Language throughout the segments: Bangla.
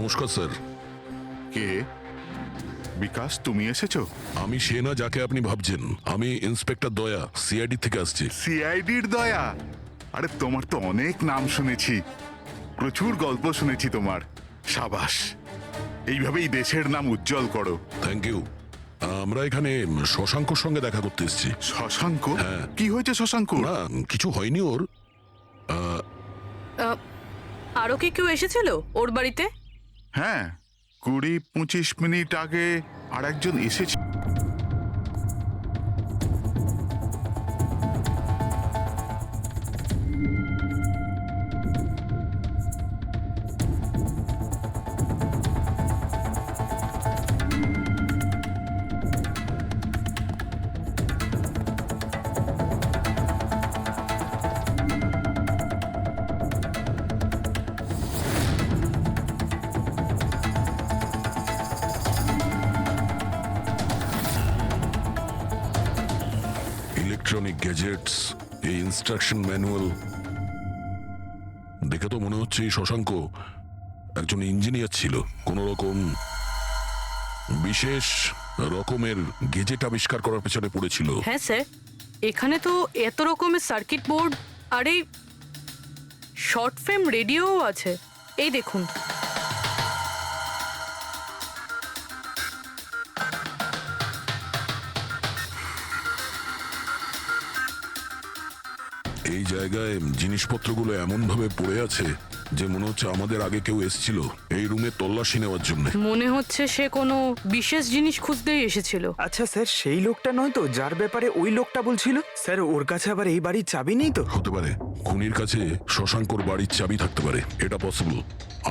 নমস্কার স্যার। কে? বিকাশ, তুমি এসেছো? আমি সে না যাকে আপনি ভাবছেন। আমি ইন্সপেক্টর দয়া, সিআইডি থেকে আসছি। সিআইডির দয়া? আরে তোমার তো অনেক নাম শুনেছি, প্রচুর গল্প শুনেছি তোমার। সাবাস, এইভাবেই দেশের নাম উজ্জ্বল করো। Thank you. আমরা এখানে শশাঙ্কর সঙ্গে দেখা করতে এসেছি। শশাঙ্ক? হ্যাঁ। কি হয়েছে শশাঙ্ক? না, কিছু হয়নি ওর। আরো কি কেউ এসেছিল ওর বাড়িতে? হ্যাঁ, 20-25 মিনিট আগে আর একজন এসেছে। ইলেকট্রনিক গ্যাজেটস, এই ইনস্ট্রাকশন ম্যানুয়াল দেখে তো মনে হচ্ছে এই শশাঙ্ক একজন ইঞ্জিনিয়ার ছিল। কোন রকম বিশেষ রকমের গেজেট আবিষ্কার করার পেছনে পড়েছিল। হ্যাঁ স্যার, এখানে তো এত রকমের সার্কিট বোর্ড আর এই শর্ট ফিল্ম রেডিও আছে। এই দেখুন। এই জায়গায় জিনিসপত্রগুলো এমন ভাবে পড়ে আছে যে মনে হচ্ছে আমাদের আগে কেউ এসেছিল এই রুমে তল্লাশি নেওয়ার জন্য। মনে হচ্ছে সে কোনো বিশেষ জিনিস খুঁজতেই এসেছিল। আচ্ছা স্যার, সেই লোকটা নয় তো যার ব্যাপারে ওই লোকটা বলছিল? স্যার, ওর কাছে আবার এই বাড়ির চাবি নেই তো? হতে পারে খুনির কাছে শশাঙ্কর বাড়ির চাবি থাকতে পারে, এটা পসিবল।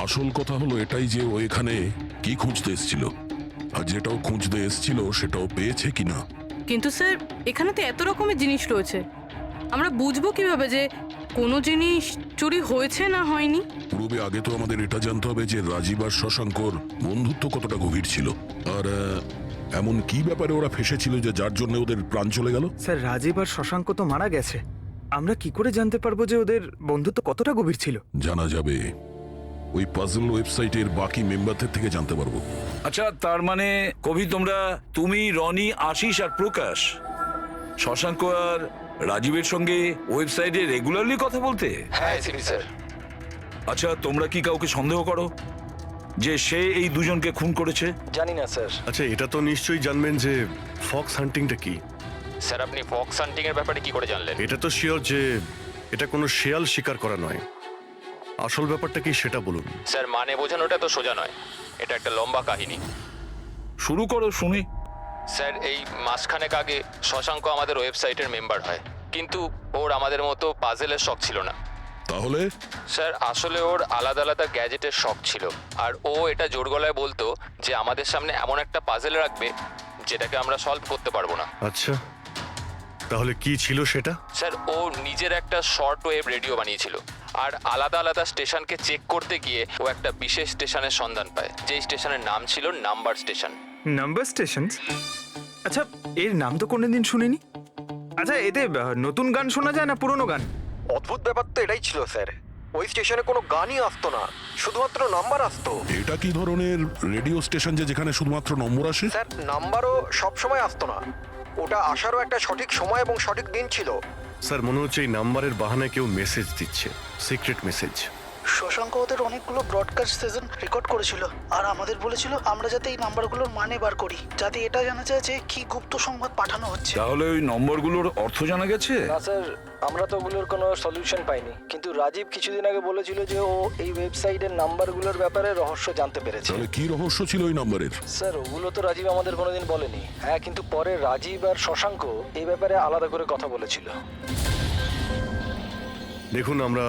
আসল কথা হলো এটাই যে ও এখানে কি খুঁজতে এসেছিল, আর যেটাও খুঁজতে এসেছিল সেটাও পেয়েছে কিনা। কিন্তু স্যার, এখানে তো এত রকমের জিনিস রয়েছে, আমরা বুঝবো কিভাবে যে কোনো জিনিস চুরি হয়েছে না হয়নি? পূর্বে আগে তো আমাদের এটা জানতে হবে যে রাজীব আর শশাঙ্কর বন্ধুত্ব কতটা গভীর ছিল, আর এমন কি ব্যাপারে ওরা ফেসেছিল যে যার জন্য ওদের প্রাণ চলে গেল। স্যার, রাজীব আর শশাঙ্ক তো মারা গেছে, আমরা কি করে জানতে পারবো যে ওদের বন্ধুত্ব কতটা গভীর ছিল? জানা যাবে ওই পাজল ওয়েবসাইটের বাকি মেম্বারদের থেকে জানতে পারবো। আচ্ছা, তার মানে কবি তুমি, রনি, আশিস আর প্রকাশ শশাঙ্ক আর রাজীবের সঙ্গে ওয়েবসাইটে রেগুলারলি কথা বলতে? হ্যাঁ স্যার। আচ্ছা, তোমরা কি কাউকে সন্দেহ করো যে সে এই দুজনকে খুন করেছে? জানি না স্যার। আচ্ছা, এটা তো নিশ্চয়ই জানবেন যে ফক্স হান্টিংটা কি। স্যার, আপনি ফক্স হান্টিং এর ব্যাপারে কি করে জানলেন? এটা তো শিওর যে এটা কোনো শেয়াল শিকার করা নয়। আসল ব্যাপারটা কি সেটা বলুন। স্যার, মানে বোঝানোটা তো সোজা নয়, এটা একটা লম্বা কাহিনী। শুরু করো শুনি। স্যার, এই মাসখানেক আগে শশাঙ্ক আমাদের ওয়েবসাইটের মেম্বার হয়, কিন্তু ওর আমাদের মতো পাজেলের শখ ছিল না। তাহলে স্যার, আসলে ওর আলাদা আলাদা গ্যাজেটের শখ ছিল, আর ও এটা জোর গলায় বলতো যে আমাদের সামনে এমন একটা পাজেল রাখবে যেটাকে আমরা সলভ করতে পারবো না। আচ্ছা, তাহলে কি ছিল সেটা? স্যার, ও নিজের একটা শর্ট ওয়েভ রেডিও বানিয়েছিল, আর আলাদা আলাদা স্টেশনকে চেক করতে গিয়ে ও একটা বিশেষ স্টেশনের সন্ধান পায়, যেই স্টেশনের নাম ছিল নাম্বার স্টেশন। Number station? আচ্ছা, এর নাম তো কোনোদিন শুনিনি। আচ্ছা, এতে নতুন গান শোনা যায় না পুরনো গান? অদ্ভুত ব্যাপার তো এটাই ছিল স্যার, ওই স্টেশনে কোনো গানই আসতো না, শুধুমাত্র নাম্বার আসতো। এটা কি ধরনের রেডিও স্টেশন যে যেখানে শুধুমাত্র নম্বর আসে? স্যার, নাম্বারও সব সময় আসতো না, ওটা আসারও একটা সঠিক সময় এবং সঠিক দিন ছিল। স্যার, মনে হচ্ছে এই নাম্বারের বাহানায় কেউ মেসেজ দিচ্ছে, সিক্রেট মেসেজ। শশাঙ্ক ওদের অনেকগুলো ব্রডকাস্ট সেশন রেকর্ড করেছিল, আর আমাদের বলেছিল আমরা যাতে এই নাম্বারগুলোর মানে বার করি, যাতে এটা জানা যায় যে কি গুপ্ত সংবাদ পাঠানো হচ্ছে। তাহলে ওই নম্বরগুলোর অর্থ জানা গেছে? না স্যার, আমরা তো ওগুলোর কোনো সলিউশন পাইনি, কিন্তু রাজীব কিছুদিন আগে বলেছিল যে ও এই ওয়েবসাইটের নাম্বারগুলোর ব্যাপারে রহস্য জানতে পেরেছে। তাহলে কি রহস্য ছিল ওই নাম্বারের? স্যার, ওগুলো তো রাজীব আমাদের কোনোদিন বলেনি। হ্যাঁ, কিন্তু পরে রাজীব আর শশাঙ্ক এই ব্যাপারে আলাদা করে কথা বলেছিল। দেখুন, আমরা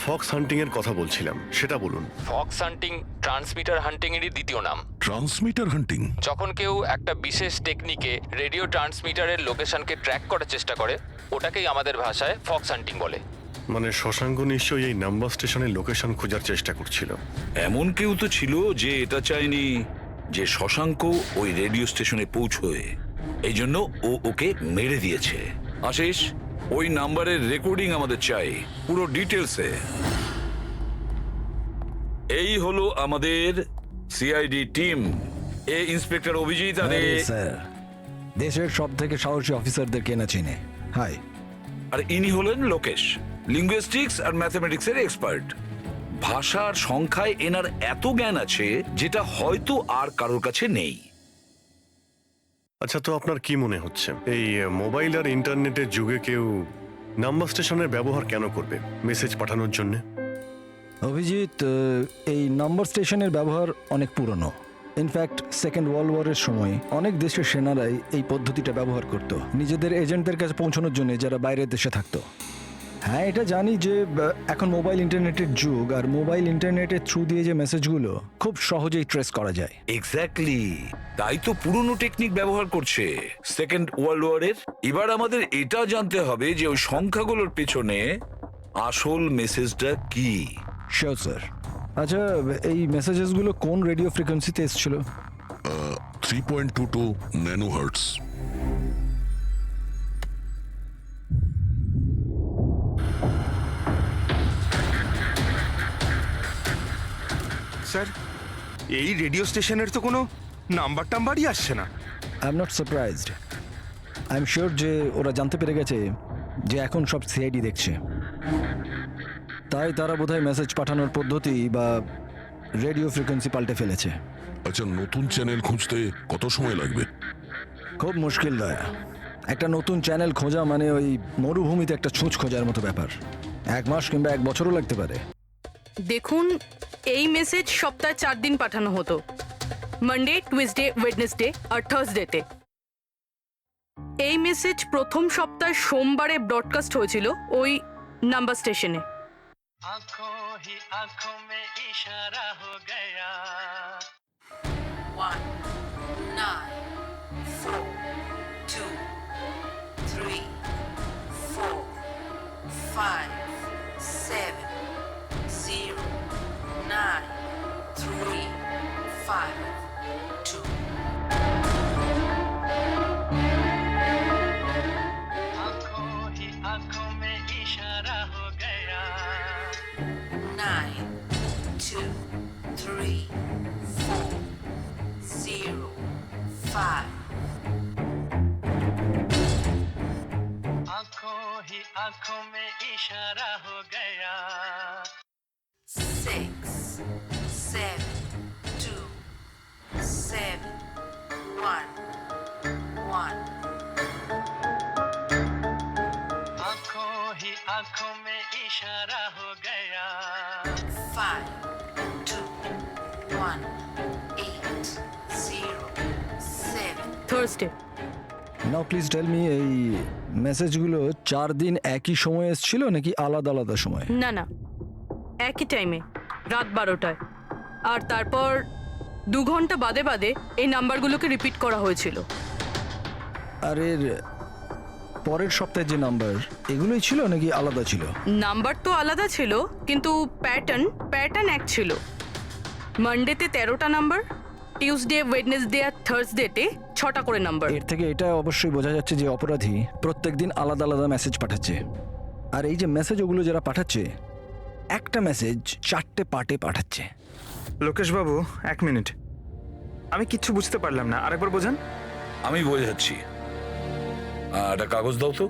ফক্স হান্টিং এর কথা বলছিলাম, সেটা বলুন। ফক্স হান্টিং ট্রান্সমিটার হান্টিং এরই দ্বিতীয় নাম। ট্রান্সমিটার হান্টিং? যখন কেউ একটা বিশেষ টেকনিকে রেডিও ট্রান্সমিটারের লোকেশনকে ট্র্যাক করার চেষ্টা করে, ওটাকেই আমাদের ভাষায় ফক্স হান্টিং বলে। মানে শশাঙ্ক নিশ্চয়ই এই নাম্বার স্টেশনের লোকেশন খোঁজার চেষ্টা করছিল। এমন কেউ তো ছিল যে এটা চায়নি যে শশাঙ্ক ওই রেডিও স্টেশনে পৌঁছয়, এই জন্য ও ওকে মেরে দিয়েছে। আশিস, ওই নাম্বারের রেকর্ডিং আমাদের চাই, পুরো ডিটেলসে। এই হলো আমাদের সিআইডি টিম। এ ইন্সপেক্টর অভিজিৎ আরে স্যার, দেশের সব থেকে সাহসী অফিসারদের কেনা চিনে। হাই। আর ইনি হলেন লোকেশ, লিঙ্গুইস্টিক্স আর ম্যাথমেটিক্সের এক্সপার্ট। ভাষার সংখ্যায় এনার এত জ্ঞান আছে যেটা হয়তো আর কারোর কাছে নেই। আচ্ছা, তো আপনার কি মনে হচ্ছে এই মোবাইল আর ইন্টারনেটের যুগে কেউ নাম্বার স্টেশনের ব্যবহার কেন করবে মেসেজ পাঠানোর জন্য? অভিজিৎ, এই নাম্বার স্টেশনের ব্যবহার অনেক পুরনো। ইনফ্যাক্ট সেকেন্ড ওয়ার্ল্ড ওয়ারের সময় অনেক দেশের সেনারাই এই পদ্ধতিটা ব্যবহার করত নিজেদের এজেন্টদের কাছে পৌঁছানোর জন্য, যারা বাইরের দেশে থাকতো। হ্যাঁ, এটা জানি যে এখন মোবাইল ইন্টারনেটের যুগ, আর মোবাইল ইন্টারনেটের থ্রু দিয়ে যে মেসেজগুলো খুব সহজেই ট্রেস করা যায়। এক্স্যাক্টলি, তাই তো পুরনো টেকনিক ব্যবহার করছে সেকেন্ড ওয়ার্ল্ড ওয়ারের। এবার আমাদের এটা জানতে হবে যে ওই সংখ্যাগুলোর পেছনে আসল মেসেজটা কি। Sure sir. আচ্ছা, এই মেসেজেসগুলো কোন রেডিও ফ্রিকোয়েন্সিতে এসেছিল? 3.22 ন্যানোহার্টস। স্যার, এই রেডিও স্টেশনের তো কোনো নাম্বার টাম্বারই আসছে না। I am not surprised. I am sure যে ওরা জানতে পেরে গেছে যে এখন সব সিআইডি দেখছে, তাই তারা বোধহয় মেসেজ পাঠানোর পদ্ধতি বা রেডিও ফ্রিকোয়েন্সি পাল্টে ফেলেছে। আচ্ছা, নতুন চ্যানেল খুঁজতে কত সময় লাগবে? খুব মুশকিল দয়া। একটা নতুন চ্যানেল খোঁজা মানে ওই মরুভূমিতে একটা ছুঁচ খোঁজার মতো ব্যাপার। 1 মাস কিংবা 1 বছরও লাগতে পারে। দেখুন, এই মেসেজ সপ্তাহে 4 দিন পাঠানো হতো, মানডে, টুইসডে, ওয়েডনেসডে আর থার্সডেতে। এই মেসেজ প্রথম সপ্তাহে সোমবারে ব্রডকাস্ট হয়েছিল ওই নাম্বার স্টেশনে। आंखों ही आंखों में इशारा हो गया 1 9 4 2 3 4 5 7 0 9 3 5 2 आंखों ही आंखों में इशारा हो गया 9 2 3 4 0 5 आंखों ही आंखों में इशारा हो गया 6 7 2 7 1 1 आंखों ही आंखों में इशारा हो गया 5 2 1 8 0 7 Thursday. Now please tell me, এই মেসেজগুলো 4 দিন একই সময়ে এসেছিল নাকি আলাদা আলাদা সময়? না না, একই টাইমে, রাত 12টায়। আর তারপর 2 ঘন্টা বাদে বাদে এই নাম্বারগুলোকে রিপিট করা হয়েছিল। আর এর পরের সপ্তাহে যে নাম্বার, এগুলোই ছিল নাকি আলাদা ছিল? নাম্বার তো আলাদা ছিল, কিন্তু প্যাটার্ন এক ছিল। মানডেতে 13টা নাম্বার, টিউসডে, ওয়েডনেসডে আর থার্সডেতে 6টা করে নাম্বার। এর থেকে এটা অবশ্যই বোঝা যাচ্ছে যে অপরাধী প্রত্যেকদিন আলাদা আলাদা মেসেজ পাঠাচ্ছে। আর এই যে মেসেজ ওগুলো যারা পাঠাচ্ছে, একটা মেসেজ 4টে পার্টে পাঠাচ্ছে। লোকেশ বাবু, 1 মিনিট, আমি কিচ্ছু বুঝতে পারলাম না, আরেকবার বোঝান। আমি বোঝাচ্ছি। একটা কাগজ দাও তো।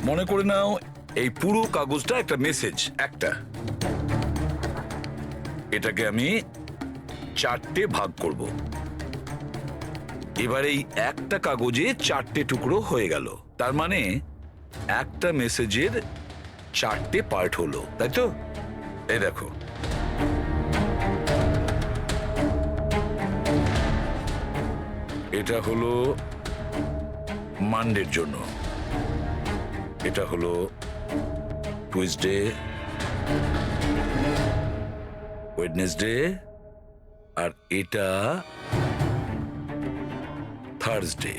মনে করে নাও এই পুরো কাগজটা একটা মেসেজ, একটা। এটাকে আমি 4টে ভাগ করব। এবার এই একটা কাগজে 4টে টুকরো হয়ে গেল। তার মানে একটা মেসেজের 4টে পার্ট হলো, তাই তো? এই দেখো, এটা হলো মানডের জন্য, এটা হলো টুইসডে, ওয়েডনেসডে, আর এটা থার্সডে।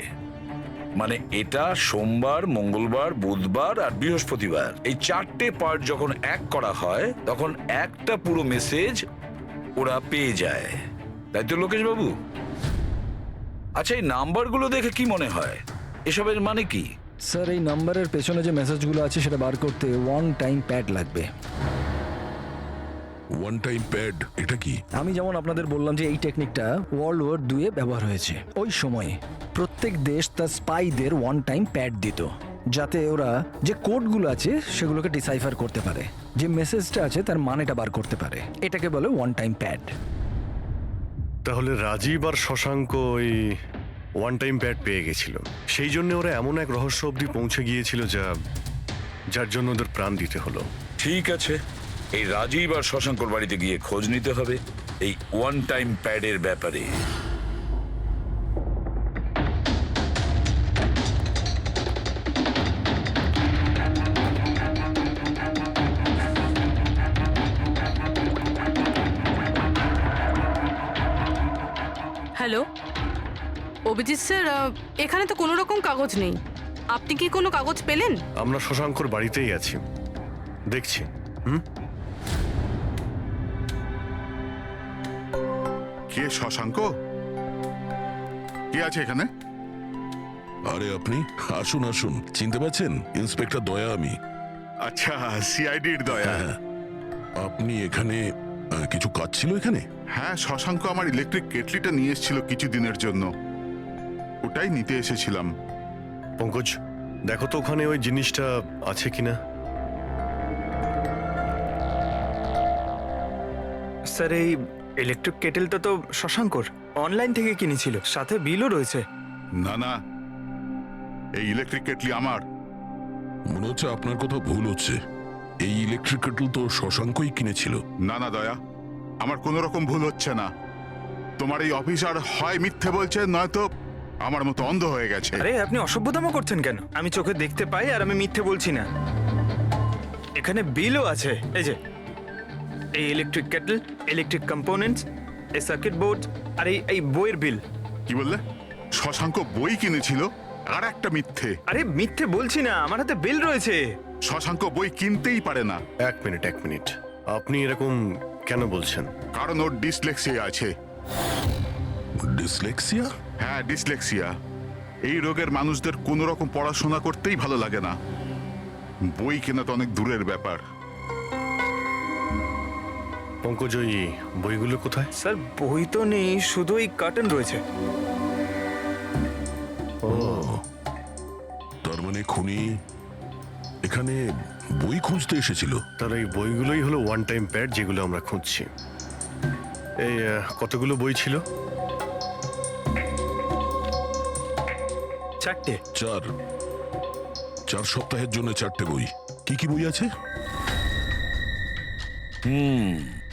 মানে এটা সোমবার, মঙ্গলবার, বুধবার আর বৃহস্পতিবার। এই 4টে পার্ট যখন এক করা হয় তখন একটা পুরো মেসেজ ওরা পেয়ে যায়, তাই তো লোকেশ বাবু? আচ্ছা, এই নাম্বারগুলো দেখে কি মনে হয়, এসবের মানে কি? স্যার এই নাম্বারের পেছনে যে মেসেজগুলো আছে সেটা বার করতে ওয়ান টাইম প্যাড লাগবে। ওয়ান টাইম প্যাড এটা কি? আমি যেমন আপনাদের বললাম যে এই টেকনিকটা ওয়ার্ল্ড ওয়ার 2-এ ব্যবহার হয়েছে। ওই সময়ে প্রত্যেক দেশ তার স্পাইদের ওয়ান টাইম প্যাড দিত, যাতে ওরা যে কোডগুলো আছে সেগুলোকে ডিসাইফার করতে পারে, যে মেসেজটা আছে তার মানেটা বার করতে পারে। এটাকে বলে ওয়ান টাইম প্যাড। তাহলে রাজীব আর শশাঙ্ক ওই ওয়ান টাইম প্যাড পেয়ে গেছিল, সেই জন্য ওরা এমন এক রহস্য অবধি পৌঁছে গিয়েছিল যার জন্য ওদের প্রাণ দিতে হলো। ঠিক আছে, এই রাজীব আর শশাঙ্কর বাড়িতে গিয়ে খোঁজ নিতে হবে এই ওয়ান টাইম প্যাডের ব্যাপারে। হ্যালো অভিজিৎ স্যার, এখানে তো কোনো রকম কাগজ নেই। আপনি কি কোনো কাগজ পেলেন? আমরা শশাঙ্কর বাড়িতেই আছি, দেখছি। কে শশাঙ্ক? কে আছে এখানে? আরে আপনি আসুন আসুন, চিনতে পারছেন? ইন্সপেক্টর দয়া আমি। আচ্ছা, সিআইডির দয়া। হ্যাঁ, আপনি এখানে কিছু কাজ ছিল এখানে? হ্যাঁ, শশাঙ্ক আমার ইলেকট্রিক কেটলিটা নিয়ে এসেছিল কিছুদিনের জন্য, ওটাই নিতে এসেছিলাম। পঙ্কজ, দেখো তো ওখানে ওই জিনিসটা আছে কিনা। স্যার এই ইলেকট্রিক কেটেলটা তো শশাঙ্কর অনলাইন থেকে কিনেছিল, সাথে বিলও রয়েছে। না না, এই ইলেকট্রিক কেটলি আমার। মনে হচ্ছে আপনার কোথাও ভুল হচ্ছে। এই ইলেকট্রিক কেটল তো শশাঙ্কই কিনেছিল। না না দয়া, আমার কোনো রকম ভুল হচ্ছে না। তোমার এই অফিসার হয় মিথ্যে বলছে, নয়তো আমার মতো অন্ধ হয়ে গেছে। আরে আপনি অসভ্যতামো করছেন কেন? আমি চোখে দেখতে পাই আর আমি মিথ্যে বলছি না। এখানে বিলও আছে, এই যে এই ইলেকট্রিক কেটল, ইলেকট্রিক কম্পোনেন্টস, এই সার্কিট বোর্ড আর এই বইয়ের বিল। কি বললে? শশাঙ্ক বই কিনেছিল? আর একটা মিথ্যে। আরে মিথ্যে বলছি না, আমার হাতে বিল রয়েছে। শশাঙ্ক বই কিনতেই পারে না। এক মিনিট, আপনি এরকম কেন বলছেন? কারণ ওর ডিসলেক্সিয়া আছে। ডিসলেক্সিয়া? হ্যাঁ, ডিসলেক্সিয়া। এই রোগের মানুষদের কোনো রকম পড়াশোনা করতেই ভালো লাগে না। বই কেনা তো অনেক দূরের ব্যাপার। পঙ্কজ, ওই বইগুলো কোথায়? স্যার বই তো নেই, শুধু এই কার্টন রয়েছে। তার মানে খুনি এখানে বই খুঁজতে এসেছিল। তাহলে এই বইগুলোই হলো ওয়ান টাইম প্যাড যেগুলো আমরা খুঁজছি। এই কতগুলো বই ছিল? 4টে। 4 সপ্তাহের জন্য 4টে বই। কি কি বই আছে?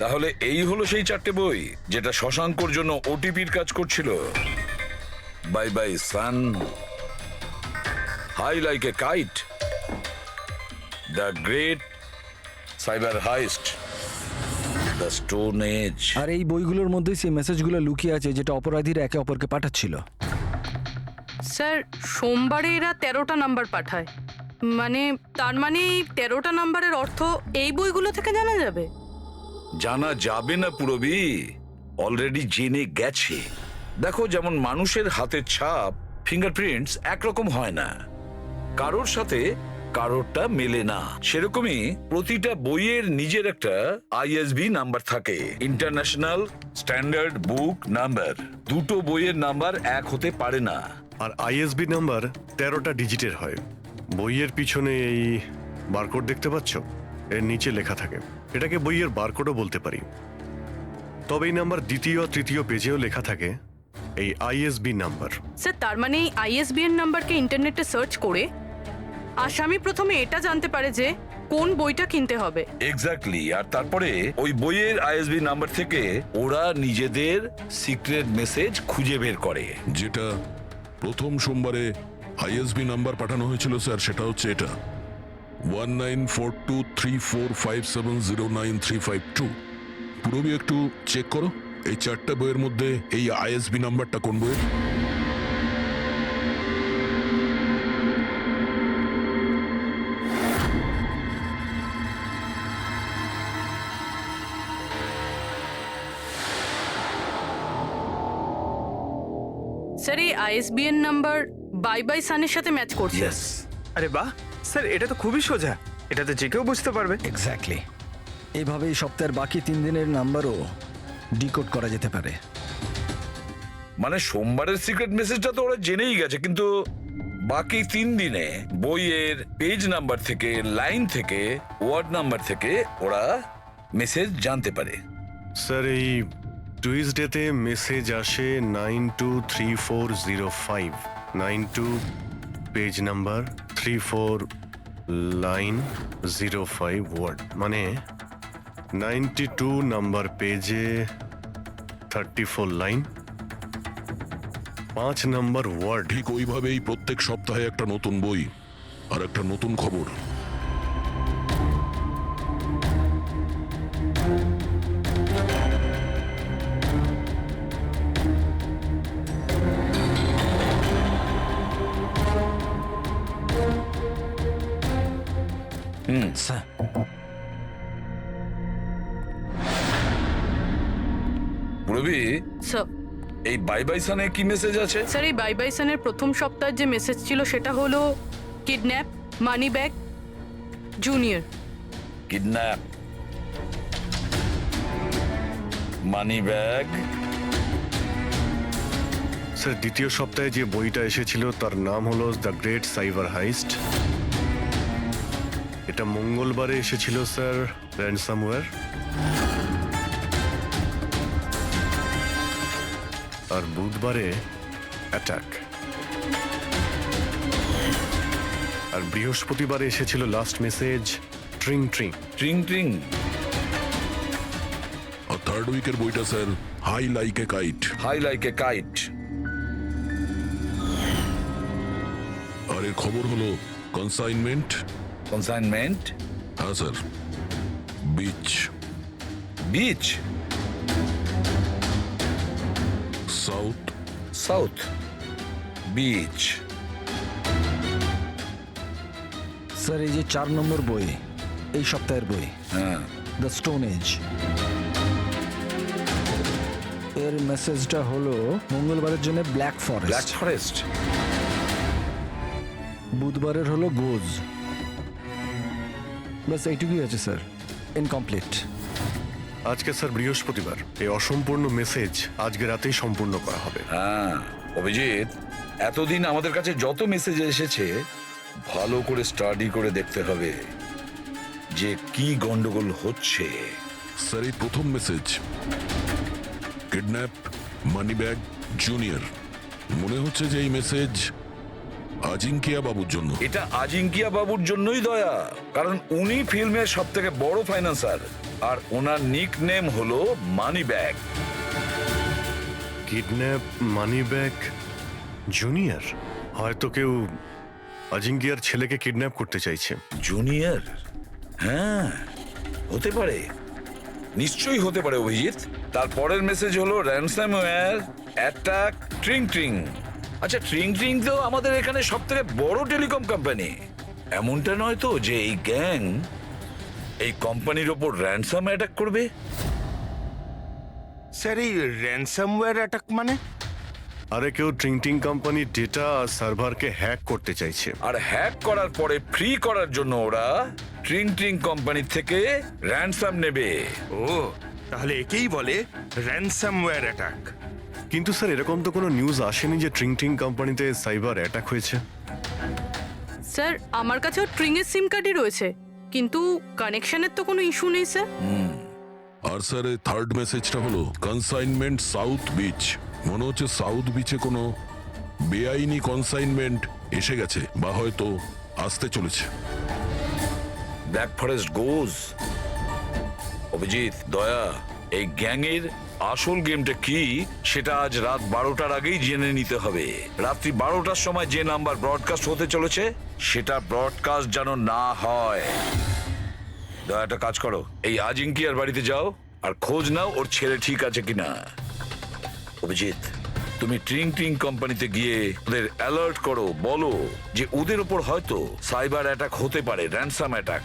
তাহলে এই হলো সেই 4টে বই যেটা শশাঙ্কর জন্য ওটিপির কাজ করছিল। Bye bye sun, high like a kite, the great cyber heist, the stone age. আর এই বইগুলোর মধ্যেই সেই মেসেজগুলো লুকিয়ে আছে যেটা অপরাধীরা একে অপরকে পাঠাচ্ছিল। স্যার সোমবারে এরা 13টা নাম্বার পাঠায়, মানে তার মানে এই 13টা নাম্বারের অর্থ এই বইগুলো থেকে জানা যাবে? জানা যাবে না পুরবি, অলরেডি জেনে গেছে। দেখো, যেমন মানুষের হাতের ছাপ ফিঙ্গারপ্রিন্টস একরকম হয় না, কারোর সাথে কারোরটা মেলে না, সেরকমই প্রতিটা বইয়ের নিজের একটা আইএসবি নাম্বার থাকে, ইন্টারন্যাশনাল স্ট্যান্ডার্ড বুক নাম্বার। দুটো বইয়ের নাম্বার এক হতে পারে না। আর আইএসবি নাম্বার 13টা ডিজিটের হয়। বইয়ের পিছনে এই বারকোড দেখতে পাচ্ছ, এর নিচে লেখা থাকে। এটাকে বইয়ের বারকোডও বলতে পারি। তবে এই নাম্বার দ্বিতীয় আর তৃতীয় পেজেও লেখা থাকে এই আইএসবি নাম্বার। স্যার তার মানে এই আইএসবিএন নাম্বারকে ইন্টারনেটে সার্চ করে আসামি প্রথমে এটা জানতে পারে যে কোন বইটা কিনতে হবে। এক্স্যাক্টলি। আর তারপরে ওই বইয়ের আইএসবি নাম্বার থেকে ওরা নিজেদের সিক্রেট মেসেজ খুঁজে বের করে। যেটা প্রথম সোমবারে আইএসবি নাম্বার পাঠানো হয়েছিল স্যার, সেটা হচ্ছে এটা 194234570935 পুরোবি একটু চেক করো এই 4টা বইয়ের মধ্যে এই আইএসবি নাম্বারটা কোন বইয়ের। স্যার এই আইএসবিএন নাম্বার বাই বাই সানের সাথে ম্যাচ করছে। আরে বাহ স্যার, এটা তো খুবই সোজা, এটা তো যে কেউ বুঝতে পারবে। এক্স্যাক্টলি। এইভাবেই সপ্তাহের বাকি 3 দিনের নাম্বারও ডিকোড করা যেতে পারে। মানে সোমবারের সিক্রেট মেসেজটা তো ওরা জেনেই গেছে, কিন্তু বাকি 3 দিনে বইয়ের পেজ নাম্বার থেকে, লাইন থেকে, ওয়ার্ড নাম্বার থেকে ওরা মেসেজ জানতে পারে। স্যার এই টুইসডেতে মেসেজ আসে 923405, 92 পেজ নাম্বার, 34 লাইন, 05 ওয়ার্ড, মানে 92 নাম্বার পেজে 34 লাইন, 5 নাম্বার ওয়ার্ড। ঠিক ওইভাবেই প্রত্যেক সপ্তাহে একটা নতুন বই আর একটা নতুন খবর। স্যার, রবি, স্যার এই বাই বাই সানে কি মেসেজ আছে? স্যার এই বাই বাই সানের প্রথম সপ্তাহের যে মেসেজ ছিল সেটা হলো kidnap, money bag, junior. Kidnap, money bag. Sir দ্বিতীয় সপ্তাহে যে বইটা এসেছিল তার নাম হলো দ্য গ্রেট সাইবার হাইস্ট। এটা মঙ্গলবারে এসেছিল স্যার, র্যানসামওয়্যার। আর বুধবারে অ্যাটাক। আর বৃহস্পতিবারে এসেছিল last message tring tring. Tring tring. আর থার্ড উইকের বইটা sir high like a kite. High like a kite. আর এর খবর হলো কনসাইনমেন্ট। কনসাইনমেন্ট। হ্যাঁ sir, beach. Beach. South. South beach. Sir এই যে 4 নম্বর বই, এই সপ্তাহের বই, হ্যাঁ, দ্য স্টোন এজ, এর মেসেজটা হলো মঙ্গলবারের জন্য ব্ল্যাক ব্ল্যাক ফরেস্ট, ফরেস্ট। বুধবারের হলো গোজ। বাস এইটুকুই আছে স্যার, ইনকমপ্লিট। আজকে স্যার বৃহস্পতিবার, এই অসম্পূর্ণ মেসেজ আজকে রাতেই সম্পূর্ণ করা হবে। হ্যাঁ অভিজিৎ, এতদিন আমাদের কাছে যত মেসেজ এসেছে ভালো করে স্টাডি করে দেখতে হবে যে কি গন্ডগোল হচ্ছে। স্যার এই প্রথম message kidnap, money bag, junior, মনে হচ্ছে যে এই মেসেজ আজিঙ্কিয়া বাবুর জন্য। এটা আজিঙ্কিয়া বাবুর জন্যই দয়া, কারণ উনি ফিল্মের সব থেকে বড় ফাইন্যান্সার আর ওনার নিক নেম হলো money bag. Kidnap, money bag, junior. হয়তো কেউ আজিঙ্কিয়ার ছেলেকে কিডন্যাপ করতে চাইছে। জুনিয়র? হ্যাঁ হতে পারে, নিশ্চয়ই হতে পারে অভিজিৎ। তারপরের মেসেজ হলো র্যানসামওয়্যার, অ্যাটাক, ট্রিং ট্রিং। আচ্ছা ট্রিং ট্রিং তো আমাদের এখানে সব থেকে বড় টেলিকম কোম্পানি। এমনটা নয় তো যে এই গ্যাং এই কোম্পানির ওপর র্যানসাম অ্যাটাক করবে? স্যার এই র্যানসামওয়্যার অ্যাটাক মানে? আরে কেউ ট্রিং ট্রিং কোম্পানির ডেটা আর সার্ভারকে হ্যাক করতে চাইছে। আর হ্যাক করার পরে ফ্রি করার জন্য ওরা ট্রিং ট্রিং কোম্পানি থেকে র্যানসাম নেবে। ও তাহলে একেই বলে র্যানসামওয়্যার অ্যাটাক। কিন্তু স্যার এরকম তো কোনো নিউজ আসেনি যে ট্রিং ট্রিং কোম্পানিতে সাইবার অ্যাটাক হয়েছে। স্যার আমার কাছেও ট্রিং এর সিম কার্ডই রয়েছে, কিন্তু কানেকশনের তো কোনো ইস্যু নেই স্যার। আর স্যার এই থার্ড মেসেজটা হলো কনসাইনমেন্ট সাউথ বিচ। মনে হচ্ছে সাউথ বিচে কোনো বেআইনি কনসাইনমেন্ট এসে গেছে বা হয়তো আসতে চলেছে। ব্ল্যাক ফরেস্ট গোজ। অভিজিৎ, দয়া, এই গ্যাংয়ের আসল গেমটা কি সেটা আজ রাত 12টার আগেই জেনে নিতে হবে। রাত্রি 12টার সময় যে নাম্বার ব্রডকাস্ট হতে চলেছে সেটা ব্রডকাস্ট যেন না হয়। দয়া একটা কাজ করো, এই আজিঙ্কিয়ার বাড়িতে যাও আর খোঁজ নাও ওর ছেলে ঠিক আছে কিনা। অভিজিৎ, তুমি ট্রিং ট্রিং কোম্পানিতে গিয়ে ওদের অ্যালার্ট করো, বলো যে ওদের ওপর হয়তো সাইবার অ্যাটাক হতে পারে, র্যানসাম অ্যাটাক।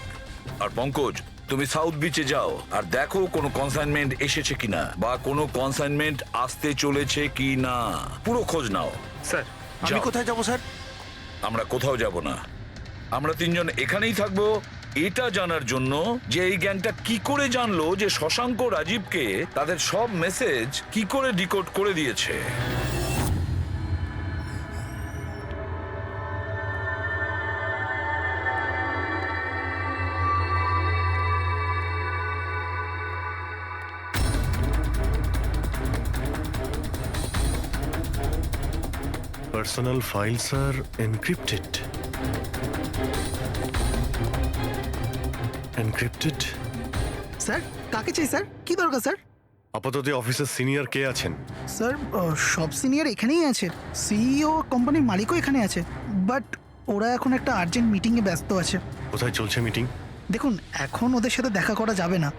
আর পঙ্কজ, তুমি সাউথ বিচে যাও আর দেখো কোনো কনসাইনমেন্ট এসেছে কিনা বা কোনো কনসাইনমেন্ট আসতে চলেছে কিনা, পুরো খোঁজ নাও। স্যার আমি যাও। কোথায় যাব স্যার? আমরা কোথাও যাব না, আমরা তিনজন এখানেই থাকবো এটা জানার জন্য যে এই গ্যাংটা কি করে জানলো যে শশাঙ্ক রাজীবকে তাদের সব মেসেজ কি করে ডিকোড করে দিয়েছে। পার্সোনাল ফাইলস আর এনক্রিপ্টেড। এনক্রিপ্টেড? স্যার কাকে চাই স্যার? কি দরকার স্যার? আপাতত অফিসের সিনিয়র কে আছেন? স্যার সব সিনিয়র এখানেই আছে, সিইও কোম্পানির মালিকও এখানে আছে, বাট ওরা এখন একটা আর্জেন্ট মিটিংয়ে ব্যস্ত আছে। কোথায় চলছে মিটিং? দেখুন এখন ওদের সাথে দেখা করা যাবে না।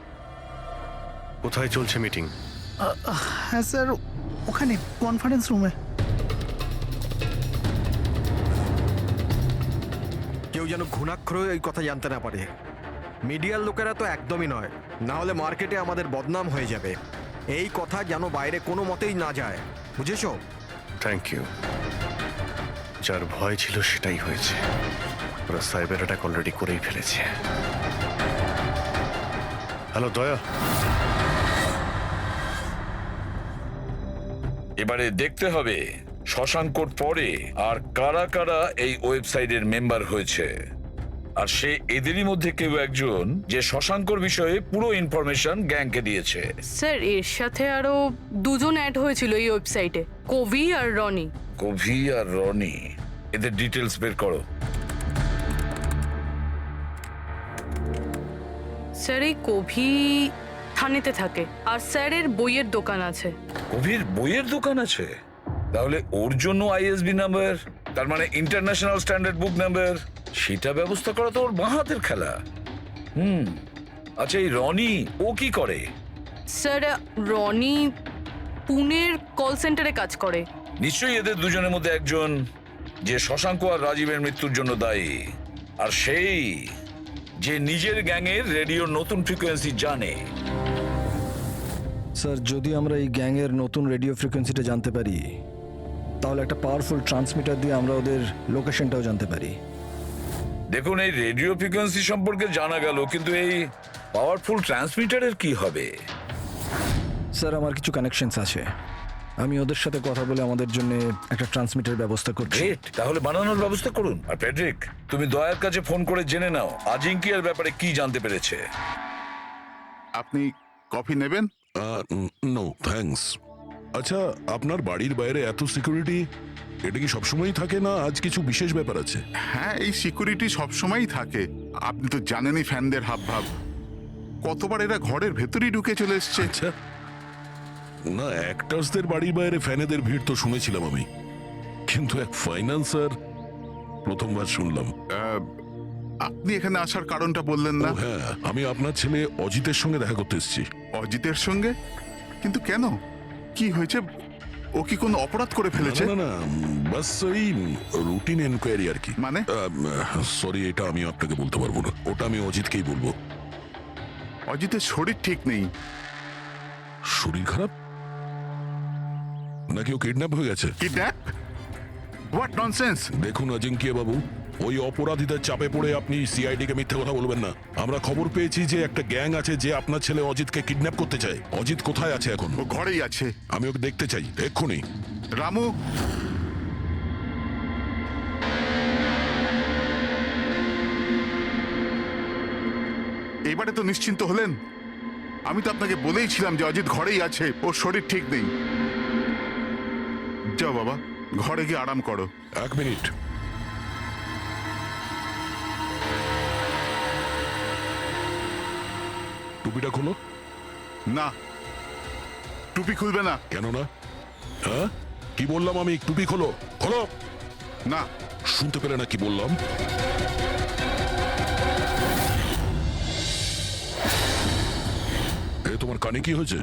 কোথায় চলছে মিটিং? হ্যাঁ স্যার, ওখানে কনফারেন্স রুমে। কেউ যেন ঘুণাক্ষর এই কথা জানতে না পারে। মিডিয়ার লোকেরা তো একদমই নয়, না হলে মার্কেটে আমাদের বদনাম হয়ে যাবে। এই কথা যেন বাইরে কোনো মতেই না যায়, বুঝেছো? Thank you. যার ভয় ছিল সেটাই হয়েছে। ওরা সাইবার অ্যাটাক অলরেডি করেই ফেলেছে। হ্যালো দয়া, এবারে দেখতে হবে শশাঙ্কর পরে আর কারা কারা এই ওয়েবসাইটের মেম্বার হয়েছে, আর সে এদেরই মধ্যে কেউ একজন যে শশাঙ্কর বিষয়ে পুরো ইনফরমেশন গ্যাংকে দিয়েছে। স্যার এর সাথে আরো দুজন অ্যাড হয়েছিল এই ওয়েবসাইটে, কবি আর রনি। কভি আর রনি, এদের ডিটেলস বের করো। স্যার এই কবি থানেতে থাকে, আর স্যারের বইয়ের দোকান আছে। কবির বইয়ের দোকান আছে? তাহলে ওর জন্য আইএসবি নাম্বার, তার মানে ইন্টারন্যাশনাল স্ট্যান্ডার্ড বুক নাম্বার, সেটা ব্যবস্থা করা তো ওর বাঁ হাতের খেলা। আচ্ছা এই রনি ও কি করে? স্যার রনি পুনের কল সেন্টারে কাজ করে। নিশ্চয়ই এদের দুজনের মধ্যে একজন যে শশাঙ্ক আর রাজীবের মৃত্যুর জন্য দায়ী, আর সেই যে নিজের গ্যাংয়ের রেডিওর নতুন ফ্রিকোয়েন্সি জানে। স্যার যদি আমরা এই গ্যাংয়ের নতুন রেডিও ফ্রিকোয়েন্সিটা জানতে পারি, তাহলে একটা পাওয়ারফুল ট্রান্সমিটার দিয়ে আমরা ওদের লোকেশনটাও জানতে পারি। দেখুন এই রেডিও ফ্রিকোয়েন্সি সম্পর্কে জানা গেল, কিন্তু এই পাওয়ারফুল ট্রান্সমিটারের কি হবে? স্যার আমার কিছু কানেকশনস আছে, আমি ওদের সাথে কথা বলে আমাদের জন্য একটা ট্রান্সমিটার ব্যবস্থা করছি। গ্রেট, তাহলে বানানোর ব্যবস্থা করুন। আর প্যাট্রিক, তুমি দয়ার কাছে ফোন করে জেনে নাও আজিঙ্কিয়ার ব্যাপারে কি জানতে পেরেছে। আপনি কফি নেবেন? No thanks. আচ্ছা আপনার বাড়ির বাইরে এত সিকিউরিটি, এটা কি সবসময়ই থাকে না আজ কিছু বিশেষ ব্যাপার আছে? হ্যাঁ, এই সিকিউরিটি সবসময়ই থাকে। আপনি তো জানেনই ফ্যানদের হাবভাব। কতবার এরা ঘরের ভেতরেই ঢুকে চলে এসছে। আচ্ছা না, অ্যাক্টার্সদের বাড়ির বাইরে ফ্যানেদের ভিড় তো শুনেছিলাম আমি, কিন্তু এক ফাইন্যান্সার প্রথমবার শুনলাম। আপনি এখানে আসার কারণটা বললেন না? ও হ্যাঁ, আমি আপনার ছেলে অজিতের সঙ্গে দেখা করতে এসেছি। অজিতের সঙ্গে? কিন্তু কেন, কি হয়েছে? ও কি কোনো অপরাধ করে ফেলেছে? না না, বাস ওই রুটিন এনকোয়ারি আর কি। মানে? সরি, এটা আমি আপনাকে বলতে পারবো না, ওটা আমি অজিতকেই বলবো। অজিতের শরীর ঠিক নেই। শরীর খারাপ নাকি ও কিডন্যাপ হয়ে গেছে? কিডন্যাপ? What nonsense! দেখুন অজিঙ্কিয়া বাবু, ওই অপরাধীদের চাপে পড়ে আপনি সিআইডি কে মিথ্যে কথা বলবেন না। আমরা খবর পেয়েছি যে একটা গ্যাং আছে যে আপনার ছেলে অজিতকে কিডন্যাপ করতে চায়। অজিত কোথায় আছে এখন? ও ঘরেই আছে। আমি ওকে দেখতে চাই এক্ষুনি। রামু, এবারে তো নিশ্চিন্ত হলেন? আমি তো আপনাকে বলেইছিলাম যে অজিত ঘরেই আছে, ওর শরীর ঠিক নেই। যাও বাবা, ঘরে গিয়ে আরাম করো। এক মিনিট। টুপিটা খোলো। না, টুপি খুলবে না। কেন না? হ্যাঁ কি বললাম আমি? টুপি খোলো। খোলো না। শুনতে পেলে না কি বললাম? এ তোমার কানে কি হয়েছে?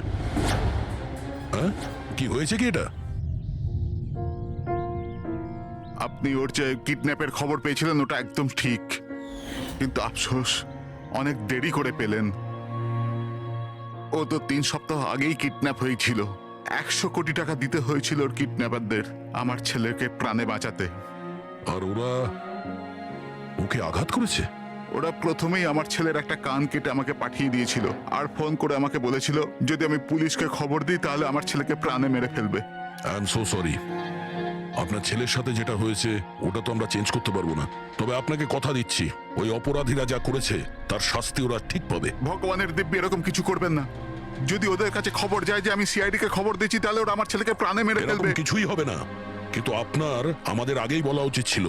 হ্যাঁ কি হয়েছে কি এটা? আপনি ওর যে কিডন্যাপের খবর পেয়েছিলেন ওটা একদম ঠিক, কিন্তু আফসোস অনেক দেরি করে পেলেন। ও তো 3 সপ্তাহ আগেই কিডন্যাপ হয়েছিল। 100 কোটি টাকা দিতে হয়েছিল ওর কিডন্যাপারদের আমার ছেলেকে প্রাণে বাঁচাতে। আর ওরা ওকে আঘাত করেছে? ওরা প্রথমেই আমার ছেলের একটা কান কেটে আমাকে পাঠিয়ে দিয়েছিল আর ফোন করে আমাকে বলেছিল যদি আমি পুলিশকে খবর দিই তাহলে আমার ছেলেকে প্রাণে মেরে ফেলবে। I am so sorry. আপনার ছেলের সাথে যেটা হয়েছে ওটা তো আমরা চেঞ্জ করতে পারবো না, তবে আপনাকে কথা দিচ্ছি ওই অপরাধীরা যা করেছে তার শাস্তি ওরা ঠিক পাবে। ভগবানের দিব্যি এরকম কিছু করবেন না। যদি ওদের কাছে খবর যায় যে আমি সিআইডি কে খবর দিচ্ছি তাহলে ওরা আমার ছেলেকে প্রাণে মেরে এরকম ফেলবে। কিছুই হবে না, কিন্তু আপনার আমাদের আগেই বলা উচিত ছিল।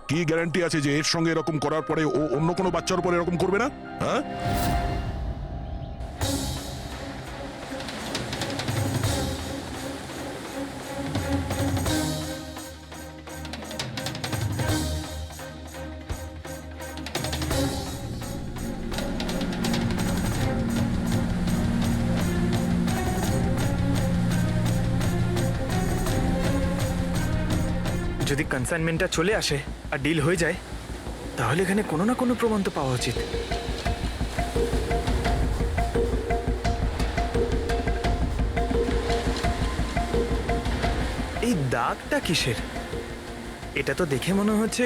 কি গ্যারান্টি আছে যে এর সঙ্গে এরকম করার পরে ও অন্য কোনো বাচ্চার উপর এরকম করবে না? হ্যাঁ, যদি কনসাইনমেন্টটা চলে আসে আর ডিল হয়ে যায় তাহলে এখানে কোনো না কোনো প্রমাণ তো পাওয়া উচিত। এই দাগটা কিসের? এটা তো দেখে মনে হচ্ছে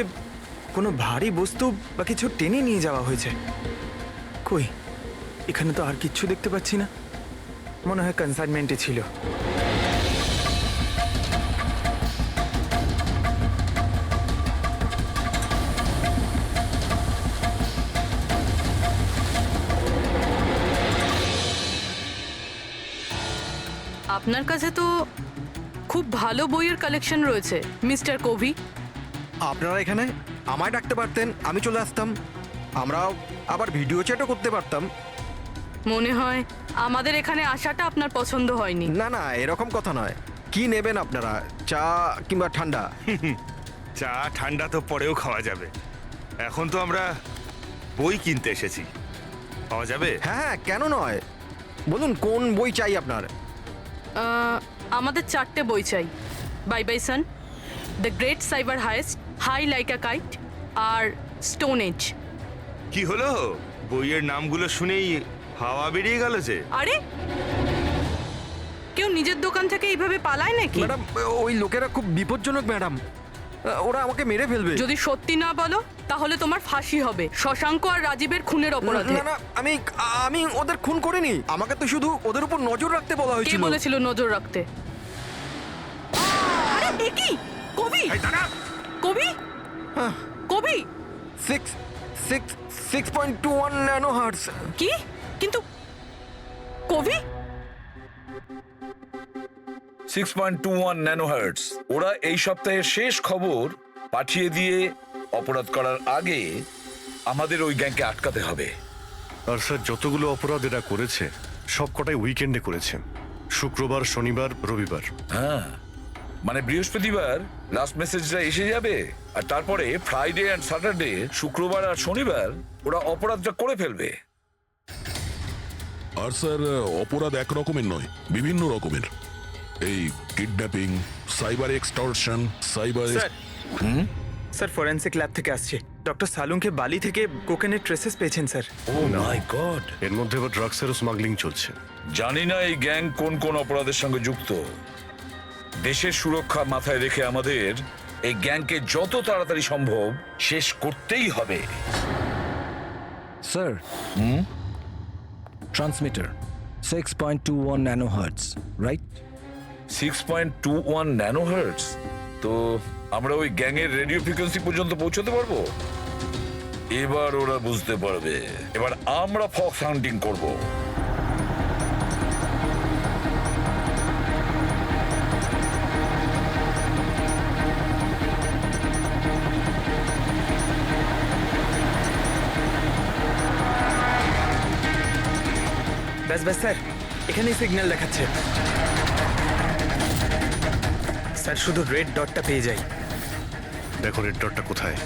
কোনো ভারী বস্তু বা কিছু টেনে নিয়ে যাওয়া হয়েছে। কই, এখানে তো আর কিচ্ছু দেখতে পাচ্ছি না। মনে হয় কনসাইনমেন্টে ছিল। আপনার কাছে তো খুব ভালো বইয়ের কালেকশন রয়েছে মিস্টার কোভি। আপনারা এখানে আমায় ডাকতে পারতেন, আমি চলে আসতাম। আমরাও আবার ভিডিও চ্যাটও করতে পারতাম। মনে হয় আমাদের এখানে আসাটা আপনার পছন্দ হয়নি। না না, এরকম কথা নয়। কি নেবেন আপনারা, চা কিংবা ঠান্ডা? চা ঠান্ডা তো পরেও খাওয়া যাবে, এখন তো আমরা বই কিনতে এসেছি, পাওয়া যাবে? হ্যাঁ হ্যাঁ, কেন নয়, বলুন কোন বই চাই আপনার? আমাদের 4টে বই চাই। Bye bye sun, the great cyber heist, high like a kite আর স্টোন এজ। কি হলো, বইয়ের নামগুলো শুনেই হাওয়া বেরিয়ে গেল যে? আরে কেউ নিজের দোকান থেকে এইভাবে পালায় নাকি? ম্যাডাম, ওই লোকেরা খুব বিপজ্জনক ম্যাডাম, ওরা আমাকে মেরে ফেলবে। যদি সত্যি না বলো তাহলে তোমার ফাঁসি হবে শশাঙ্ক আর রাজীবের খুনের অপরাধে। না না, আমি ওদের খুন করিনি। আমাকে তো শুধু ওদের উপর নজর রাখতে বলা কে হয়েছিল। বলেছিল নজর রাখতে? আরে এ কি? কবি, কবি, কবি 6.21 ন্যানো হার্টজ। কি? কিন্তু কবি 6.21 ন্যানোহার্টজ। ওরা এই সপ্তাহের শেষ খবর পাঠিয়ে দিয়ে অপরাধ করার আগে আমাদের ওই গ্যাংকে আটকাতে হবে। আর স্যার, যতগুলো অপরাধ এরা করেছে সবকটাই উইকেন্ডে করেছে, শুক্রবার, শনিবার, রবিবার। হ্যাঁ, মানে বৃহস্পতিবার লাস্ট মেসেজটা এসে যাবে আর তারপরে ফ্রাইডে অ্যান্ড স্যাটারডে, শুক্রবার আর শনিবার ওরা অপরাধটা করে ফেলবে। আর স্যার অপরাধ এক রকমের নয়, বিভিন্ন রকমের। এই kidnapping, cyber extortion, cyber. Sir forensic lab থেকে আসছে। ডক্টর সালুংকে বালি থেকে কোকেনের ট্রেসেস পেয়েছেন স্যার। ও মাই গড! এর মধ্যে আবার ড্রাগসেরও স্মাগলিং চলছে। জানি না এই গ্যাং কোন কোন অপরাধের সঙ্গে যুক্ত। দেশের সুরক্ষা মাথায় রেখে আমাদের এই গ্যাংকে যত তাড়াতাড়ি সম্ভব শেষ করতেই হবে। Sir, transmitter 6.21 nano hertz, right? 6.21 ন্যানোহার্টজ। তো আমরা ওই গ্যাংয়ের রেডিও ফ্রিকোয়েন্সি পর্যন্ত পৌঁছতে পারবো? এবার ওরা বুঝতে পারবে। এবার আমরা ফক্স হান্টিং করব। ব্যাস ব্যাস স্যার, এখানেই সিগন্যাল দেখাচ্ছে। স্যার শুধু রেড ডটটা পেয়ে যাই। দেখো রেড ডটটা কোথায়।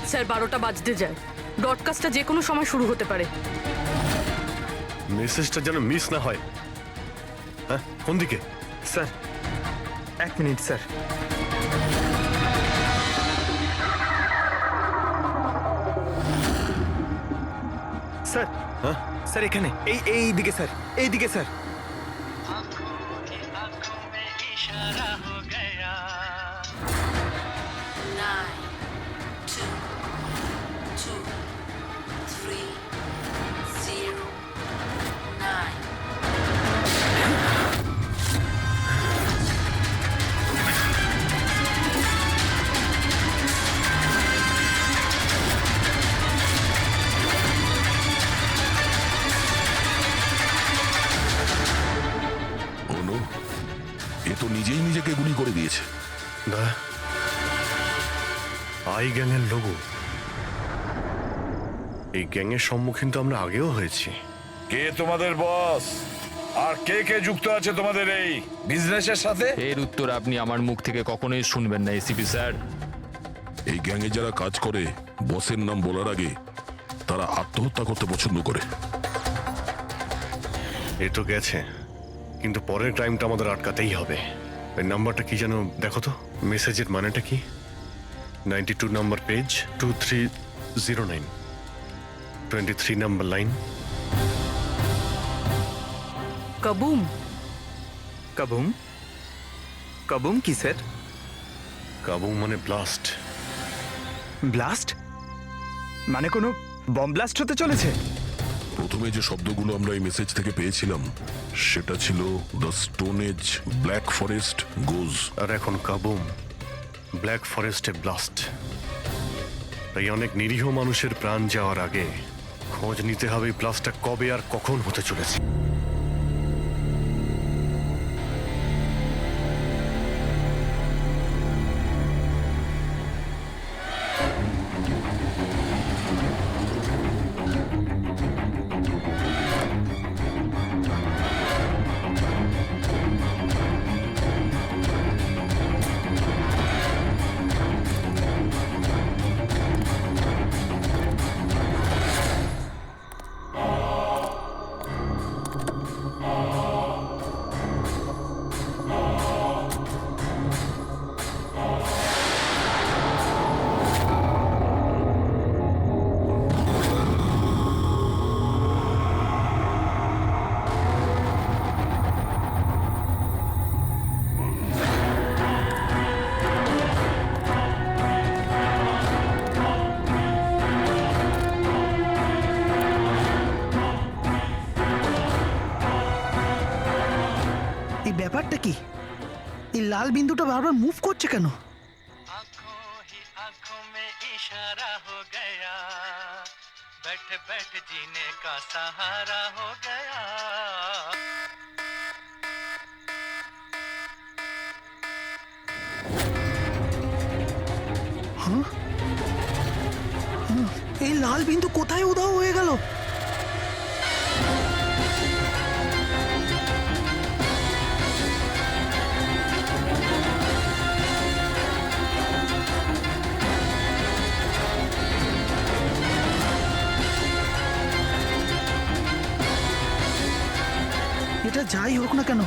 স্যার 12টা বাজতে যায়। ব্রডকাস্টটা যে কোনো সময় শুরু হতে পারে। মেসেজটা যেন মিস না হয়। হ্যাঁ, কোন দিকে? Sir 1 minute sir. স্যার, হ্যাঁ স্যার এখানে, এই দিকে স্যার, এই দিকে স্যার। आंखों में इशारा हो আই গ্যাংয়ের লোগো। এই গ্যাংয়ের সম্মুখীন তো আমরা আগেও হয়েছি। কে তোমাদের বস আর কে কে যুক্ত আছে তোমাদের এই বিজনেসের সাথে? এর উত্তর আপনি আমার মুখ থেকে কখনোই শুনবেন না এসিপি স্যার। এই গ্যাংয়ে যারা কাজ করে বসের নাম বলার আগে তারা আত্মহত্যা করতে পছন্দ করে। এ তো গেছে, কিন্তু পরের ক্রাইমটা আমাদের আটকাতেই হবে। ওই নাম্বারটা কি যেন দেখো তো, মেসেজের মানেটা কি? 92 নাম্বার পেজ 2309, 23 নাম্বার লাইন। কাবুম। কাবুম? কাবুম কি স্যার? কাবুম মানে ব্লাস্ট। ব্লাস্ট? মানে কোনো বম ব্লাস্ট হতে চলেছে? প্রথমে যে শব্দগুলো আমরা এই মেসেজ থেকে পেয়েছিলাম সেটা ছিল the stone age black forest goes. আর এখন কাবুম ব্ল্যাক ফরেস্টে ব্লাস্ট। তাই অনেক নিরীহ মানুষের প্রাণ যাওয়ার আগে খোঁজ নিতে হবে এই ব্লাস্টটা কবে আর কখন হতে চলেছে। এই ব্যাপারটা কি? এই লাল বিন্দুটা বারবার মুভ করছে কেন? आंखों ही आंखों में इशारा हो गया, बैठ बैठ जीने का सहारा हो गया। এই লাল বিন্দু কোথায় উধাও হয়ে গেল? এটা যাই হোক না কেন,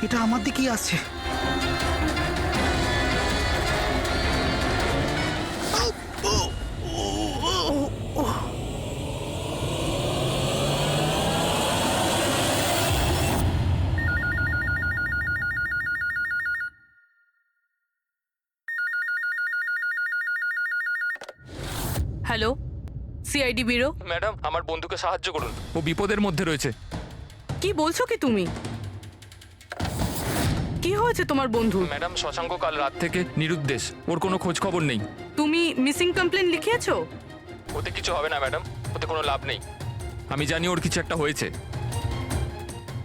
এটা আমার দিকেই আসছে। Hello, CID bureau. ম্যাডাম, আমার বন্ধুকে সাহায্য করুন, ও বিপদের মধ্যে রয়েছে। কি বলছো কি তুমি? কি হয়েছে তোমার বন্ধু? ম্যাডাম, শশাঙ্ক কাল রাত থেকে নিরুদ্দেশ, ওর কোনো খোঁজ খবর নেই। তুমি মিসিং কমপ্লেন লিখিয়েছো? ওতে কিছু হবে না ম্যাডাম, ওতে কোনো লাভ নেই। আমি জানি ওর কিছু একটা হয়েছে।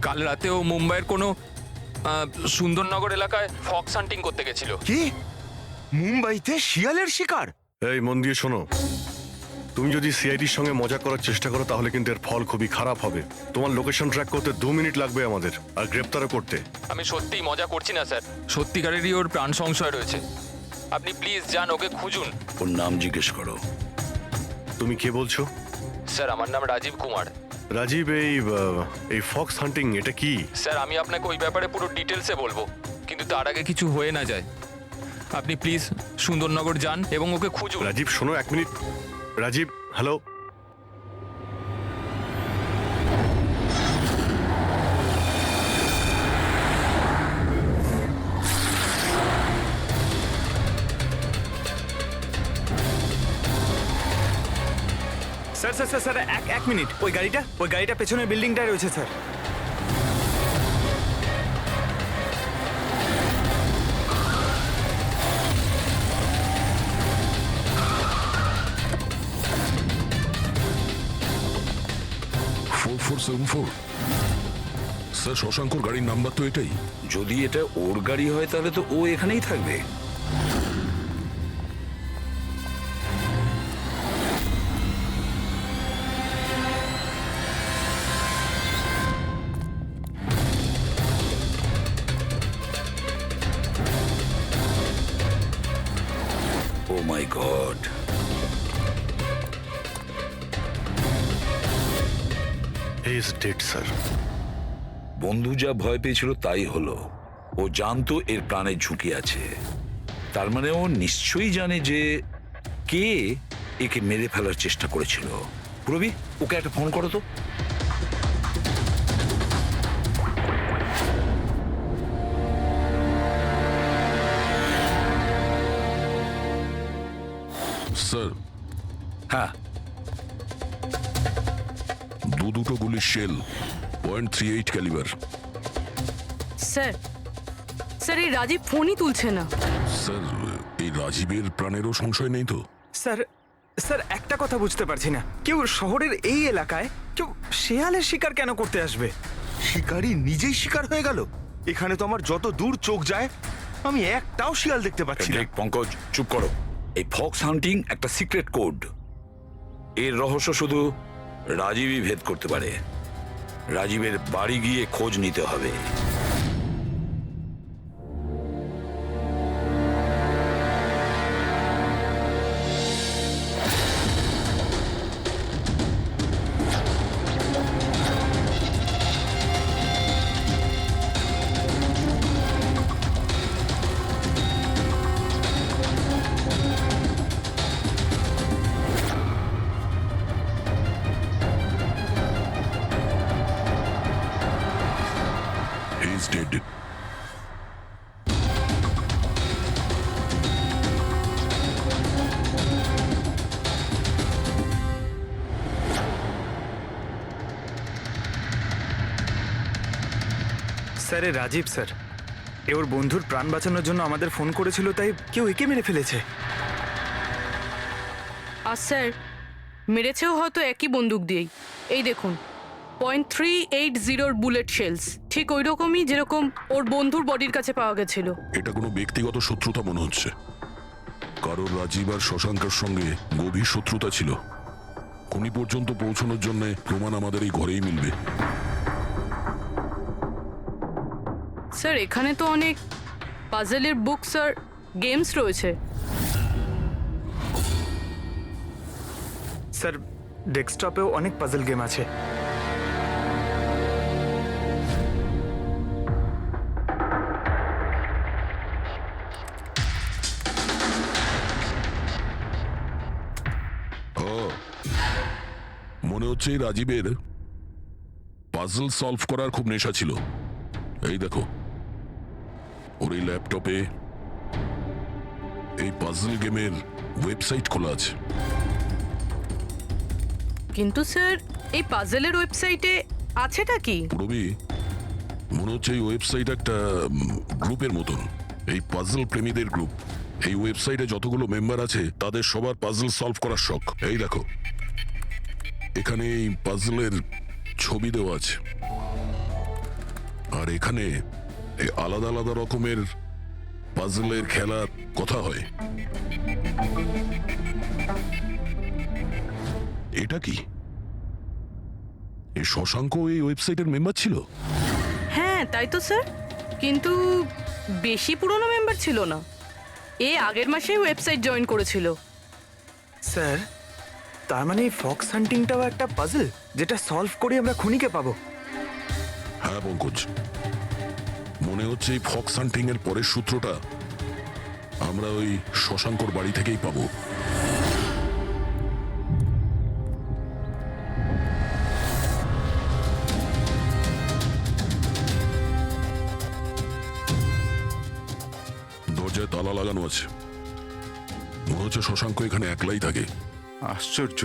কাল রাতে ও মুম্বাইয়ের কোনো সুন্দরনগর এলাকায় ফক্স হান্টিং করতে গেছিল। কি? মুম্বাইতে শিয়ালের শিকার? এই মন দিয়ে শোনো, তুমি যদি সিআইডির সঙ্গে মজা করার চেষ্টা করো তাহলে কিন্তু এর ফল খুবই খারাপ হবে। তোমার লোকেশন ট্র্যাক করতে 2 মিনিট লাগবে আমাদের, আর গ্রেপ্তারও করতে। আমি সত্যিই মজা করছি না স্যার, সত্যিকারেরই ওর প্রাণ সংশয় রয়েছে। আপনি প্লিজ যান, ওকে খুঁজুন। ওর নাম জিজ্ঞেস করো। তুমি কে বলছো? স্যার, আমার নাম রাজীব কুমার। রাজীব, এই ফক্স হান্টিং এটা কি? স্যার, আমি আপনাকে ওই ব্যাপারে পুরো ডিটেলসে বলবো, কিন্তু তার আগে কিছু হয়ে না যায়। আপনি প্লিজ সুন্দরনগর যান এবং ওকে খুঁজুন। রাজীব শোনো, 1 minute. Rajiv, hello. Sir sir sir sir এক মিনিট। ওই গাড়িটা পেছনের বিল্ডিংটায় রয়েছে স্যার। স্যার, শশাঙ্কর গাড়ির নাম্বার তো এটাই। যদি এটা ওর গাড়ি হয় তাহলে তো ও এখানেই থাকবে। My god, he is dead sir. বন্ধু যা ভয় পেয়েছিল তাই হলো। ও জানতো এর প্রাণের ঝুঁকি আছে, তার মানে ও নিশ্চয়ই জানে যে কে একে মেরে ফেলার চেষ্টা করেছিল। প্রবি, ওকে একটা ফোন করো তো। স্যার, হ্যাঁ, দুটো গুলির শেল .38 ক্যালিবার। স্যার স্যার এই রাজীব ফোনই তুলছে না। স্যার, এই রাজীবের প্রাণেরও সংশয় নেই তো? স্যার স্যার একটা কথা বুঝতে পারছি না, কেউ শহরের এই এলাকায় কেউ শেয়ালের শিকার কেন করতে আসবে? শিকারী নিজেই শিকার হয়ে গেল। এখানে তো আমার যত দূর চোখ যায় আমি একটাও শিয়াল দেখতে পাচ্ছি না। দেখ পঙ্কজ, চুপ করো। এই ফক্স হান্টিং একটা সিক্রেট কোড। এর রহস্য শুধু রাজীবই ভেদ করতে পারে। রাজীবের বাড়ি গিয়ে খোঁজ নিতে হবে। He is dead. স্যার এ রাজীব স্যার, এ ওর বন্ধুর প্রাণ বাঁচানোর জন্য আমাদের ফোন করেছিল, তাই কেউ একে মেরে ফেলেছে। আর স্যার মেরেছেও হয়তো একই বন্দুক দিয়েই। এই দেখুন, .380 বুলেট শেলস, ঠিক ওই রকমই যেরকম ওর বন্ধুর বডির কাছে পাওয়া গেছিল। এটা কোনো ব্যক্তিগত শত্রুতা মনে হচ্ছে। কারোর রাজীব আর শশাঙ্কের সঙ্গে গভীর শত্রুতা ছিল। খুনি পর্যন্ত পৌঁছানোর জন্য প্রমাণ আমাদের এই ঘরেই মিলবে। স্যার এখানে তো অনেক পাজেলের বুকস আর গেমস রয়েছে। স্যার ডেস্কটপেও অনেক পাজল গেম আছে। ও, মনে হচ্ছে এই রাজীবের পাজল সলভ করার খুব নেশা ছিল। এই দেখো, ওর এই ল্যাপটপে এই পাজল গেমের ওয়েবসাইট খোলা আছে। কিন্তু স্যার এই পাজেলের ওয়েবসাইটে আছেটা কি? রবি, মনে হচ্ছে এই ওয়েবসাইট একটা গ্রুপের মতন, এই পাজল প্রেমীদের গ্রুপ। এই ওয়েবসাইটে যতগুলো মেম্বার আছে তাদের সবার পাজল সলভ করার শখ। এই দেখো, এখানে এই পাজলের ছবি দেওয়া আছে, আর এখানে এই আলাদা আলাদা রকমের পাজলের খেলার কথা হয়। এটা কি? এই শশাঙ্ক এই ওয়েবসাইটের মেম্বার ছিল? হ্যাঁ তাই তো স্যার, কিন্তু বেশি পুরনো মেম্বার ছিল না। এ আগের মাসেই ওয়েবসাইট জয়েন করেছিল। স্যার তার মানে ফক্স হান্টিংটাও একটা পাজল, যেটা সলভ করে আমরা খুনিকে পাবো। হ্যাঁ পঙ্কজ, মনে হচ্ছে এই ফক্স হান্টিং এর পরের সূত্রটা আমরা ওই শশাঙ্কর বাড়ি থেকেই পাবো। দরজায় তালা লাগানো আছে, মনে হচ্ছে শশাঙ্ক এখানে একলাই থাকে। আশ্চর্য,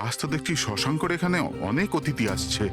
আজ তো দেখছি শশাঙ্কর এখানে অনেক অতিথি আসছে।